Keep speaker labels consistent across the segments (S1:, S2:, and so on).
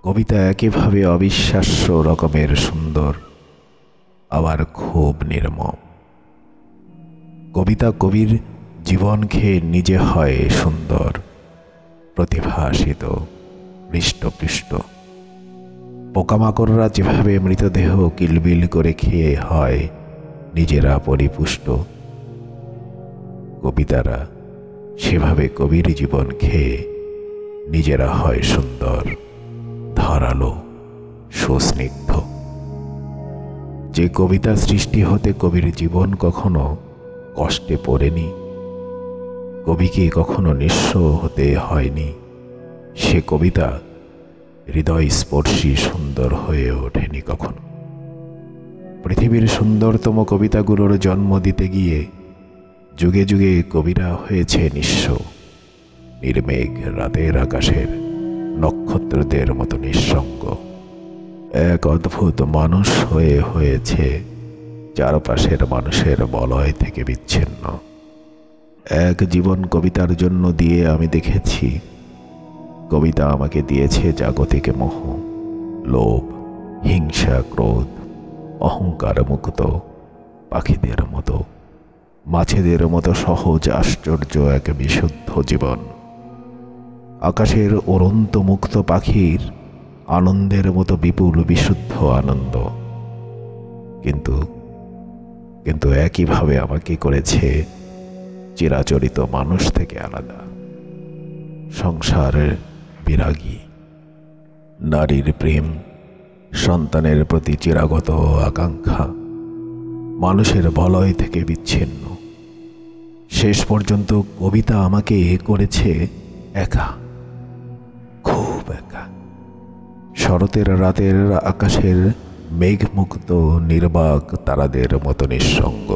S1: কবিতা একইভাবে অবিশ্বাস্য রকমের সুন্দর, আবার খুব নির্মম। কবিতা কবির জীবন খেয়ে নিজে হয় সুন্দর, প্রতিভাসিত, হৃষ্টপুষ্ট। পোকামাকড়রা যেভাবে মৃতদেহ কিলবিল করে খেয়ে হয় নিজেরা পরিপুষ্ট, কবিতারা সেভাবে কবির জীবন খেয়ে নিজেরা হয় সুন্দর, ধারালো, সুস্নিগ্ধ। যে কবিতা সৃষ্টি হতে কবির জীবন কখনো কষ্টে পড়েনি, কবিকে কখনো নিঃস্ব হতে হয়নি, সে কবিতা হৃদয়স্পর্শী সুন্দর হয়ে ওঠেনি কখনো। পৃথিবীর সুন্দরতম কবিতাগুলোর জন্ম দিতে গিয়ে যুগে যুগে কবিরা হয়েছে নিঃস্ব, নির্মেঘ রাতের আকাশের নক্ষত্রদের মতো নিঃসঙ্গ। এক অদ্ভুত মানুষ হয়ে হয়েছে চারপাশের মানুষের বলয় থেকে বিচ্ছিন্ন। এক জীবন কবিতার জন্য দিয়ে আমি দেখেছি, কবিতা আমাকে দিয়েছে জাগতিক মোহ, লোভ, হিংসা, ক্রোধ, অহংকার মুক্ত পাখিদের মতো, মাছেদের মতো সহজ আশ্চর্য এক বিশুদ্ধ জীবন। আকাশের অনন্ত মুক্ত পাখির আনন্দের মতো বিপুল বিশুদ্ধ আনন্দ। কিন্তু কিন্তু একইভাবে আমাকে করেছে চিরাচরিত মানুষ থেকে আলাদা, সংসারের বিরাগী, নারীর প্রেম, সন্তানের প্রতি চিরাগত আকাঙ্ক্ষা, মানুষের বলয় থেকে বিচ্ছিন্ন। শেষ পর্যন্ত কবিতা আমাকে করেছে একা, খুব একা। শরতের রাতের আকাশের মেঘমুক্ত নির্বাক তারাদের মতো নিঃসঙ্গ।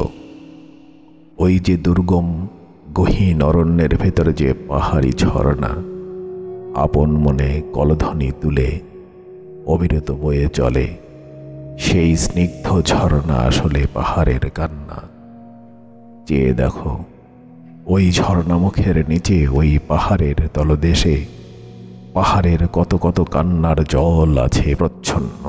S1: ওই যে দুর্গম গহীন অরণ্যের ভেতরে যে পাহাড়ি ঝর্ণা আপন মনে কলধ্বনি তুলে অবিরত বয়ে চলে, সেই স্নিগ্ধ ঝর্ণা আসলে পাহাড়ের কান্না। চেয়ে দেখো, ওই ঝর্ণামুখের নিচে, ওই পাহাড়ের তলদেশে পাহাড়ের কত কত কান্নার জল আছে প্রচ্ছন্ন।